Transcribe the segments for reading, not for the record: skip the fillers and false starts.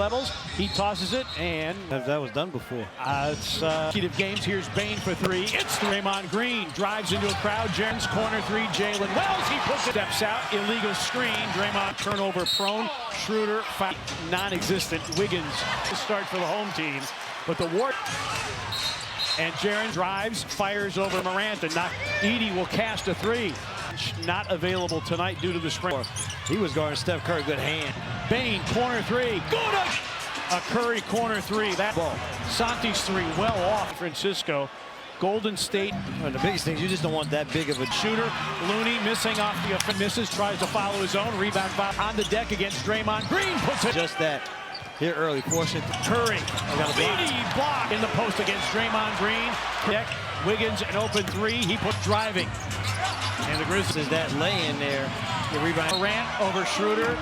levels. He tosses it, and that was done before. It's games. Here's Bain for three. It's Draymond Green drives into a crowd. Jaren's corner three. Jalen Wells. He puts it, steps out. Illegal screen. Draymond turnover prone. Schroeder fight non-existent. Wiggins to start for the home team, but the Ward. And Jaren drives, fires over Morant, and Edey will cast a three. Not available tonight due to the spring. He was guarding Steph Curry, good hand. Bain, corner three, good! A Curry corner three, that ball. Santi's three, well off Francisco. Golden State. One of the biggest things, you just don't want that big of a shooter. Looney missing off the offense, misses, tries to follow his own. Rebound on the deck against Draymond Green, puts it. Just that. Here early, portion. Curry, speedy block in the post against Draymond Green. Deck, Wiggins, an open three. He put driving. And the Grizzlies, that lay in there. The rebound. Morant over Schroeder.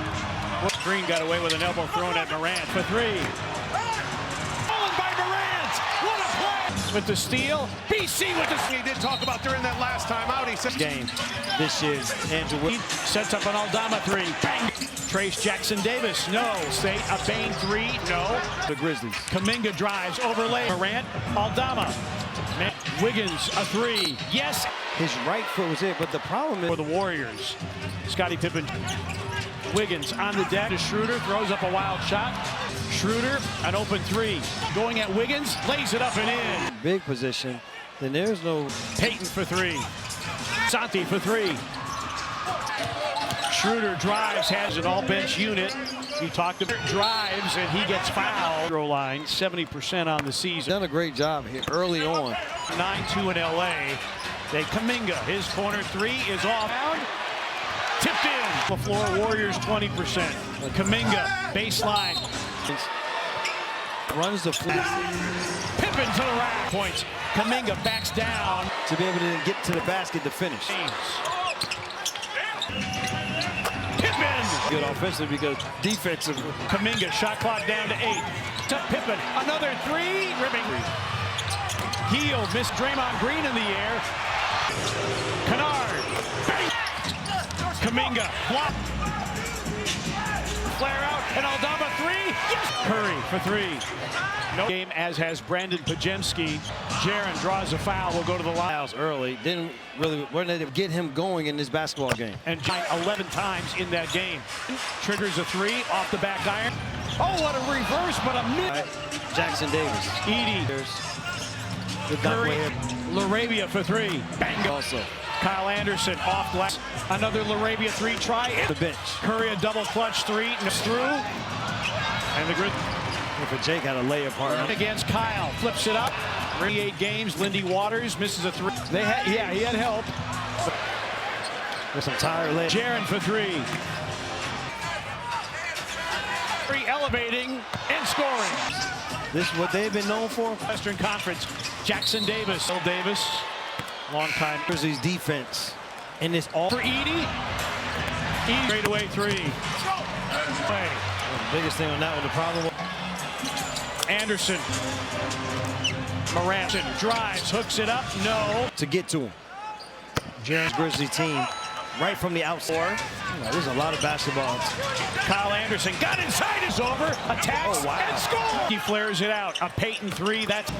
Green got away with an elbow thrown at Morant for three. Fallen by Morant. What a play! With the steal. BC with the steal. He did talk about during that last time out. He said game. This is Andrew Wood. Sets up an Aldama three. Bang! Trace Jackson Davis, no. State, a Bain three, no. The Grizzlies. Kuminga drives, overlay. Morant, Aldama. Wiggins, a three, yes. His right foot was there, but the problem is for the Warriors. Scottie Pippen. Wiggins on the deck. Schroeder throws up a wild shot. Schroeder, an open three. Going at Wiggins, lays it up and in. Big position. Then there's no. Payton for three. Santi for three. Schroeder drives, has an all-bench unit. He talked about drives, and he gets fouled. Line 70% on the season. Done a great job here early on. 9-2 in LA. They Kuminga, his corner three is off. Tipped in. The floor Warriors 20%. Kuminga, baseline. Runs the floor. Pippen to the rack. Points. Kuminga backs down. To be able to get to the basket to finish. Pippen. Good offensively because defensively. Kuminga, shot clock down to 8. To Pippen, another three. Ribbing. Heel, missed Draymond Green in the air. Kennard. Bang. Kuminga, block. Flare out, and Aldama three. Yes. Curry for three. No game, as has Brandon Pajemski. Jaren draws a foul, will go to the line. Early, didn't really, weren't able to get him going in this basketball game. And 11 times in that game. Triggers a three off the back iron. Oh, what a reverse, but a miss. Jackson Davis. Edey. Curry. LaRavia for three. Bang. Also. Kyle Anderson off glass. Another LaRavia three try. The bench. Curry a double clutch three. Through. And the Grizzlies. If Jake had a layup partner. Against Kyle. Flips it up. 38 games. Lindy Waters misses a three. He had help. With some tired legs. Jaren for three. Elevating and scoring. This is what they've been known for. Western Conference. Jackson Davis. Bill Davis. Long time. Grizzlies defense. And this all. For Edey. Edey straight away three. The biggest thing on that one, the problem was Anderson. Morant drives, hooks it up. No. To get to him. Jaren's Grizzly team right from the outside. There's a lot of basketball. Kyle Anderson got inside, is over, attacks, and scores. He flares it out. A Payton three. That's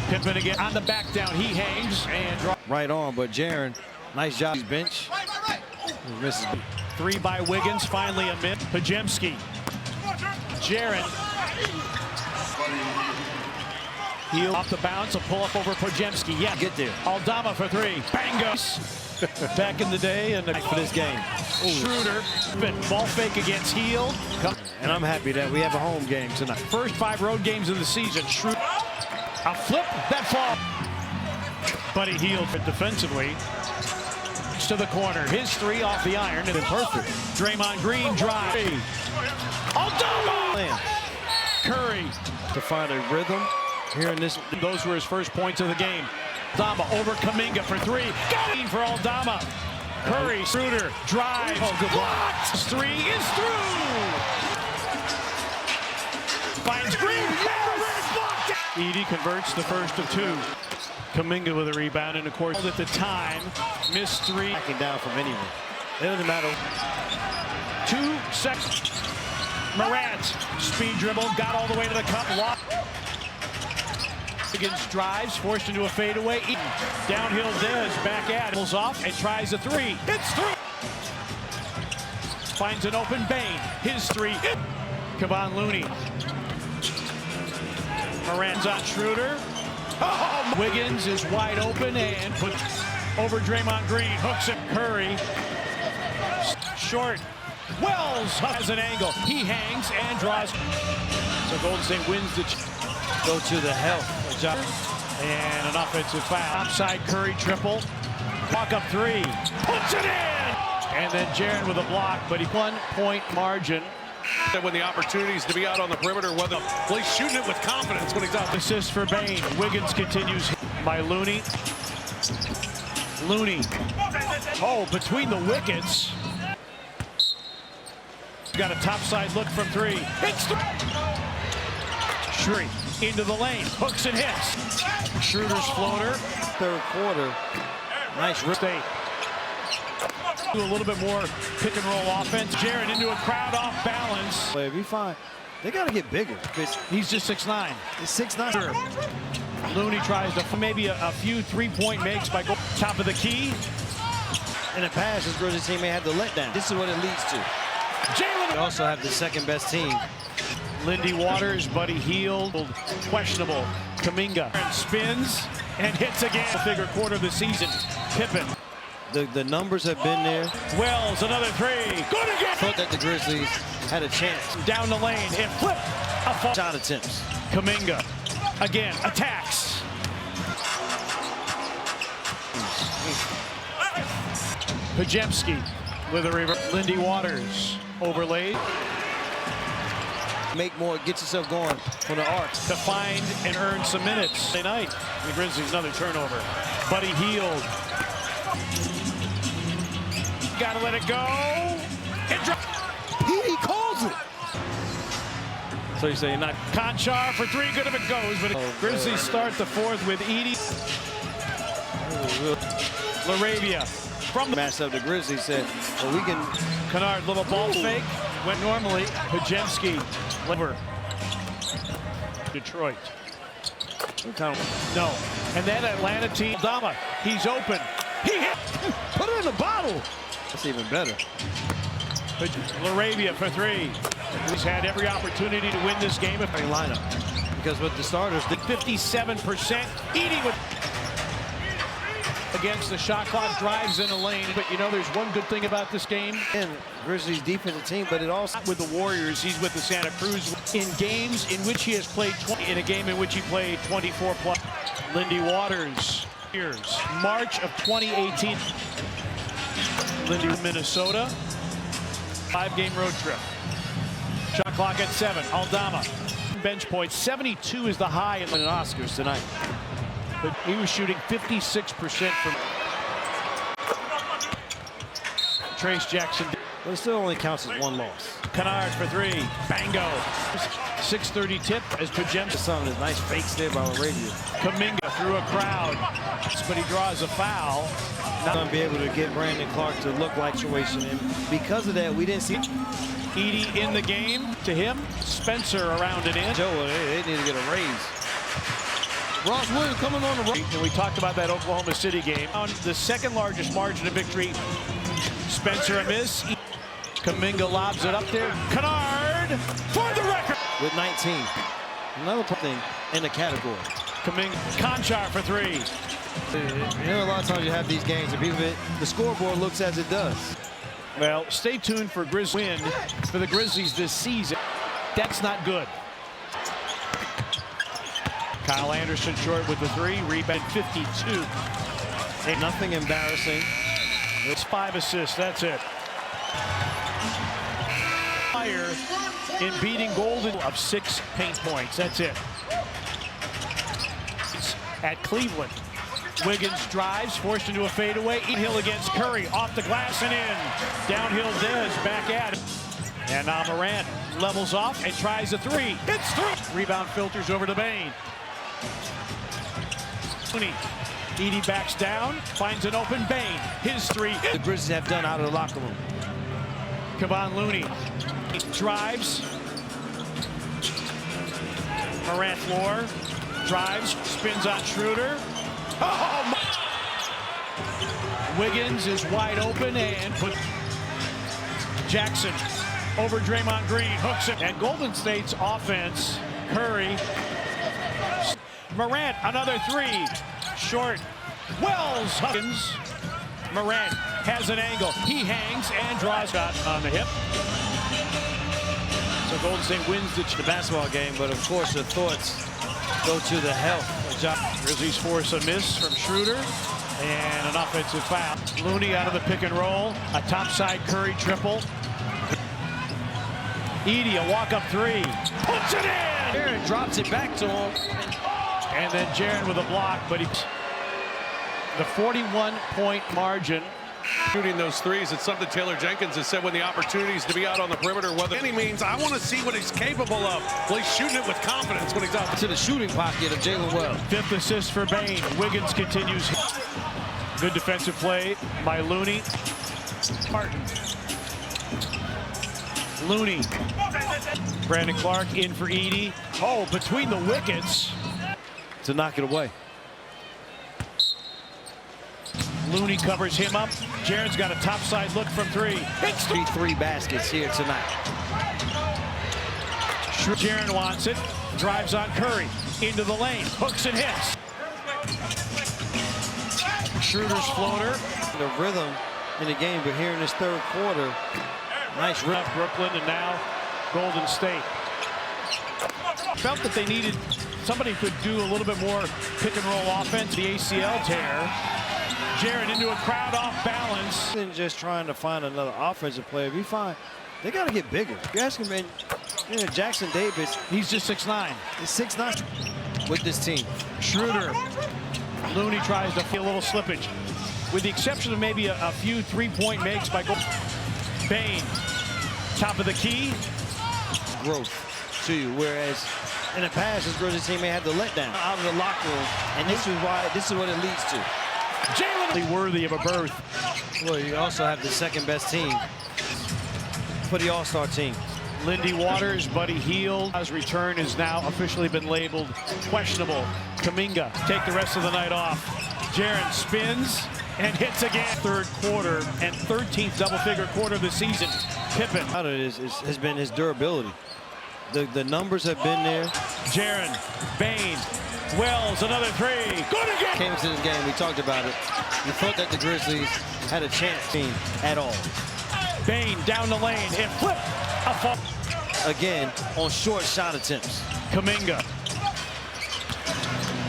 Pippen again on the back down. He hangs and right on, but Jaren, nice job. He's bench. He misses. Three by Wiggins. Finally a miss. Pajemski. Jaren. Heel off the bounce. A pull up over Pajemski. Yeah, get there. Aldama for three. Bangos. Back in the day and for this game. Schroeder. Ball fake against Heel. And I'm happy that we have a home game tonight. First 5 road games of the season. Schroeder. A flip. That fall. But he healed defensively. To the corner. His three off the iron. And perfect. Draymond Green drive. Aldama. Curry. To find a rhythm here in this. Those were his first points of the game. Aldama over Kuminga for three. Got it for Aldama. Curry, Schroeder, drive. Oh, good block. Three is through. Finds Green. Edey converts the first of 2. Kuminga with a rebound, and of course at the time, missed three. Backing down from anyone. It doesn't matter. 2 seconds. Morant, speed dribble, got all the way to the cup. Wiggins drives, forced into a fadeaway. Downhill Dez, back at it. Off and tries a three. It's through. Finds an open Bane. His three. Kevon Looney. Morant's on Schroeder. Oh, Wiggins is wide open and puts over Draymond Green. Hooks it. Curry. Short. Wells has an angle. He hangs and draws. So Golden State wins the. Go to the help. And an offensive foul. Outside Curry triple. Walk up three. Puts it in. And then Jaren with a block, but he 1 point margin. When the opportunities to be out on the perimeter, whether he's shooting it with confidence when he's out. Assist for Bane. Wiggins continues by Looney. Looney. Oh, between the wickets. Got a topside look from three. It's Schroeder into the lane. Hooks and hits. Schroeder's floater. Third quarter. Nice rip. State. Do a little bit more pick and roll offense. Jaren into a crowd off balance. But if you find, they got to get bigger. He's just 6'9". It's 6'9". Looney tries to maybe a few three-point makes by going top of the key. In the past, this Grizzlies team may have the letdown. This is what it leads to. Jalen. They also have the second best team. Lindy Waters, Buddy Hield, questionable. Kuminga spins and hits again. Figure quarter of the season. Pippen. The numbers have been there. Wells, another three. Good again. Thought that the Grizzlies had a chance. Down the lane and flip. A fall. Shot attempts. Kuminga again attacks. Pajemski with a reverse. Lindy Waters overlaid. Make more, get yourself going from the arc. To find and earn some minutes tonight. The Grizzlies another turnover. Buddy Hield. Gotta let it go. He calls it. So you say you're not. Conchar for three, good if it goes, but Grizzlies start the fourth with Edie. LaRavia from the matched up. The Grizzlies said, well, we can. Kennard, little ball fake. Went normally. Pajemski over. Detroit. No. And then Atlanta team. Dama. He's open. He hit. Put it in the bottle. That's even better. LaRavia for three. He's had every opportunity to win this game. Lineup. Because with the starters, the 57%. Edie with against the shot clock, drives in the lane. But you know, there's one good thing about this game. And Grizzlies defensive team, but it also with the Warriors, he's with the Santa Cruz. In games in which he has played 20, in a game in which he played 24 plus. Lindy Waters. Years. March of 2018. Lindy, Minnesota. 5-game road trip. Shot clock at 7. Aldama. Bench points. 72 is the high in the Oscars tonight. But he was shooting 56% from Trace Jackson. But it still only counts as one loss. Kennard for three. Bango. 6:30 tip as Pajemski. Some of the nice fakes there by LaRavia. Kuminga through a crowd, but he draws a foul. Not going to be able to get Brandon Clark to look like situation. And because of that, we didn't see Edie in the game. To him, Spencer around it in. Joe, they need to get a raise. Ross Williams coming on the road. And we talked about that Oklahoma City game. On the second largest margin of victory, Spencer a miss. Kuminga lobs it up there. Kennard for the record. With 19. Another thing in the category. Kuminga, Conchar for three. You know, a lot of times you have these games and people, the scoreboard looks as it does. Well, stay tuned for Grizzlies win for the Grizzlies this season. That's not good. Kyle Anderson short with the three, rebound 52. Ain't nothing embarrassing. It's 5 assists, that's it. Fire in beating Golden of 6 paint points, that's it. At Cleveland, Wiggins drives, forced into a fadeaway. Hill against Curry, off the glass and in. Downhill Dez, back at it. And now Morant levels off and tries a three. It's through. Rebound filters over to Bane. Edie backs down, finds an open Bane. His three. The Grizzlies have done out of the locker room. Kevon Looney drives, Morant floor, drives, spins on Schroeder. Oh, my. Wiggins is wide open and put Jackson over Draymond Green, hooks it. And Golden State's offense, Curry. Morant, another three. Short. Wells, Huggins. Morant has an angle. He hangs and draws shot on the hip. So Golden State wins the basketball game, but of course the thoughts go to the health. Grizzlies force a miss from Schroeder and an offensive foul. Looney out of the pick and roll. A topside Curry triple. Edey, a walk-up three. Puts it in! Jaren drops it back to him. And then Jaren with a block, but he's the 41-point margin. Shooting those threes, it's something Taylor Jenkins has said when the opportunities to be out on the perimeter, whether any means, I want to see what he's capable of. Well, he's shooting it with confidence when he's out to the shooting pocket of Jalen Wells. Fifth assist for Bane. Wiggins continues. Good defensive play by Looney. Martin. Looney. Brandon Clark in for Edey. Oh, between the wickets. To knock it away. Looney covers him up. Jaren's got a topside look from three. Hits three baskets here tonight. Jaren wants it. Drives on Curry. Into the lane. Hooks and hits. Schroeder's floater. The rhythm in the game, but here in this third quarter, nice rip. Brooklyn and now Golden State. Felt that they needed somebody who could do a little bit more pick and roll offense. The ACL tear. Jaren into a crowd off balance. And just trying to find another offensive player. If you find, they got to get bigger. You ask him, man, Jackson Davis. He's just 6'9". He's 6'9" with this team. Schroeder. Looney tries to feel a little slippage. With the exception of maybe a few three-point makes by Bane. Top of the key. Growth to you, whereas in the past, this Grizzlies team may have the letdown out of the locker room, and this is what it leads to. Jalen worthy of a berth. Well, you also have the second best team for the All-Star team. Lindy Waters, Buddy Hield. His return has now officially been labeled questionable. Kuminga take the rest of the night off. Jaren spins and hits again. Third quarter and 13th double-figure quarter of the season. Pippen. Out of it has been his durability. The numbers have been there. Jaren, Bane, Wells, another three. Good again. Came into this game, we talked about it. You thought that the Grizzlies had a chance team at all. Bane down the lane and flip. A fall. Again, on short shot attempts. Kuminga.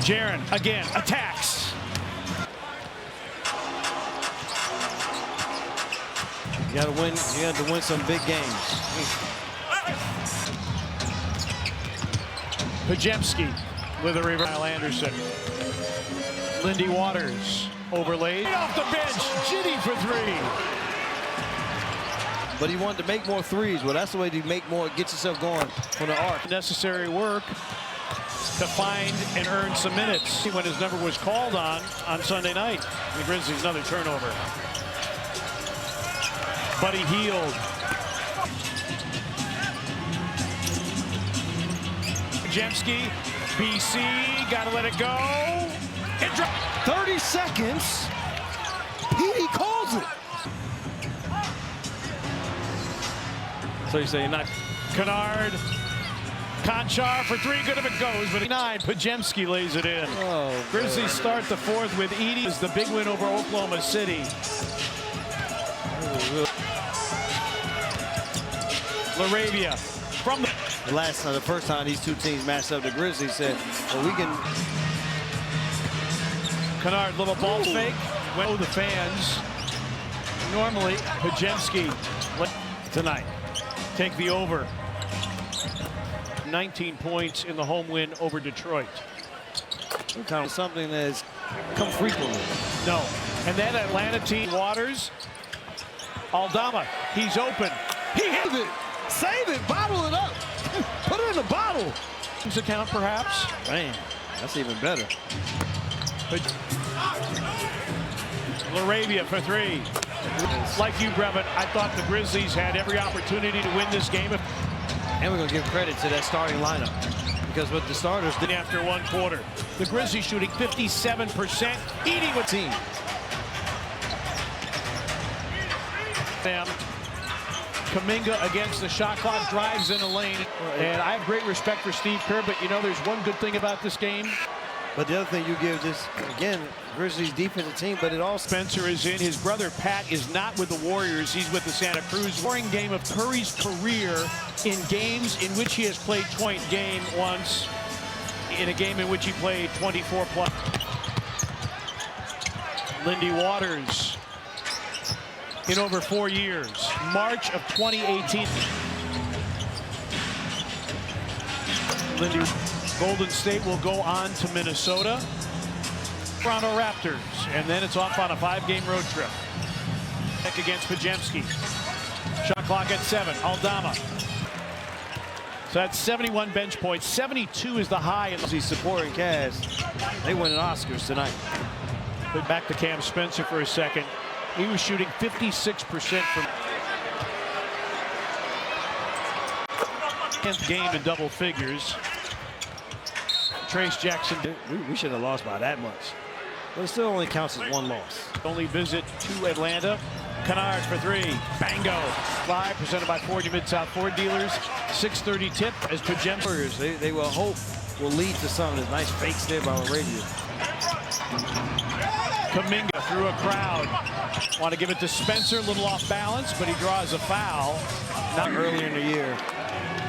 Jaren again attacks. You got to win. You have to win some big games. Pajemski with a reverse. Kyle Anderson. Lindy Waters overlaid. Off the bench. Jitty for three. But he wanted to make more threes. Well, that's the way to make more, get yourself going from the arc. Necessary work to find and earn some minutes. When his number was called on Sunday night, the Grizzlies another turnover. Buddy Hield. Jemski, BC, gotta let it go. It 30 seconds. He calls it. So you say you're not. Kennard, Conchar for three, good if it goes, but 9. Pajemski lays it in. Oh, Grizzlies start the fourth with Edey. Is the big win over Oklahoma City. LaRavia from the the first time these two teams matched up, the Grizzlies said, well, we can. Kennard, little ball fake. Well, the fans normally Pajemski tonight take the over. 19 points in the home win over Detroit. Kind of something that has come frequently. No, and that Atlanta team, Waters, Aldama, he's open. He hit it. Save it, bottle it up. Put it in the bottle. Account perhaps. Man, that's even better. LaRavia for three. Like you, Brevin, I thought the Grizzlies had every opportunity to win this game. And we're going to give credit to that starting lineup. because what the starters did after one quarter. The Grizzlies shooting 57%, eating with team. them. Kuminga against the shot clock, drives in the lane. And I have great respect for Steve Kerr, but you know there's one good thing about this game. But the other thing you give this, again, Grizzlies defensive team, but it all... Spencer is in. His brother Pat is not with the Warriors. He's with the Santa Cruz. Scoring game of Curry's career in games in which he has played point game once, in a game in which he played 24 plus. Lindy Waters in over 4 years. March of 2018. Lindy. Golden State will go on to Minnesota. Toronto Raptors. And then it's off on a 5-game road trip. Against Pajemski. Shot clock at 7. Aldama. So that's 71 bench points. 72 is the high. He's supporting Cavs. They win Oscars tonight. Put back to Cam Spencer for a second. He was shooting 56% from 10th game in double figures. Trace Jackson. We should have lost by that much. But it still only counts as one loss. Only visit to Atlanta. Kennard for 3. Bango. Fly presented by Ford, your Mid-South Ford dealers. 6:30 tip as Pajemski. They will hope will lead to some of the nice fakes there by Arabia. Kuminga through a crowd. Want to give it to Spencer, a little off balance, but he draws a foul. Not earlier in the year.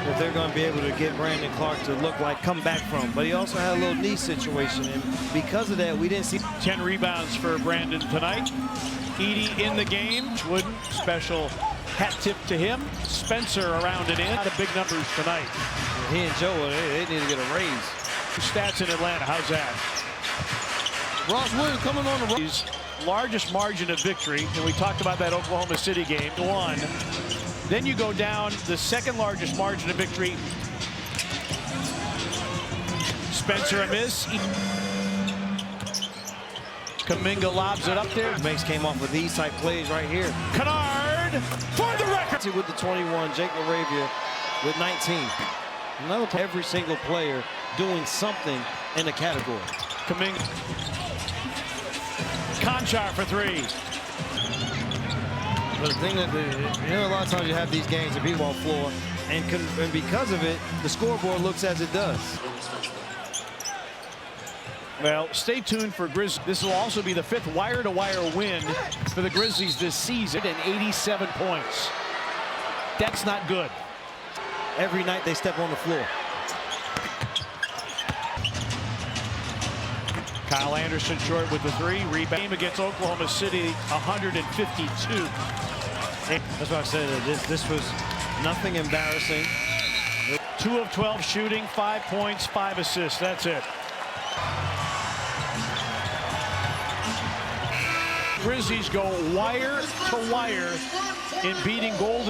If they're going to be able to get Brandon Clark to look like come back from. But he also had a little knee situation, and because of that, we didn't see 10 rebounds for Brandon tonight. Edie in the game. Wooden, special hat tip to him. Spencer around and in. A lot of big numbers tonight. He and Joe, they need to get a raise. Stats in Atlanta, how's that? Ross Williams coming on the road. Largest margin of victory, and we talked about that Oklahoma City game. 1. Then you go down the second largest margin of victory. Spencer a miss. Kuminga lobs it up there. Makes came off with these type plays right here. Kennard for the record. With the 21, Jake Arabia with 19. Another every single player doing something in the category. Kuminga. Conchar for 3. But the thing that, a lot of times you have these games at b-ball floor, and because of it, the scoreboard looks as it does. Well, stay tuned for Grizzlies. This will also be the 5th wire-to-wire win for the Grizzlies this season, and 87 points. That's not good. Every night they step on the floor. Kyle Anderson short with the 3. Rebound game against Oklahoma City, 152. That's why I said this was nothing embarrassing. 2 of 12 shooting, 5 points, 5 assists. That's it. Grizzlies go wire to wire in beating Golden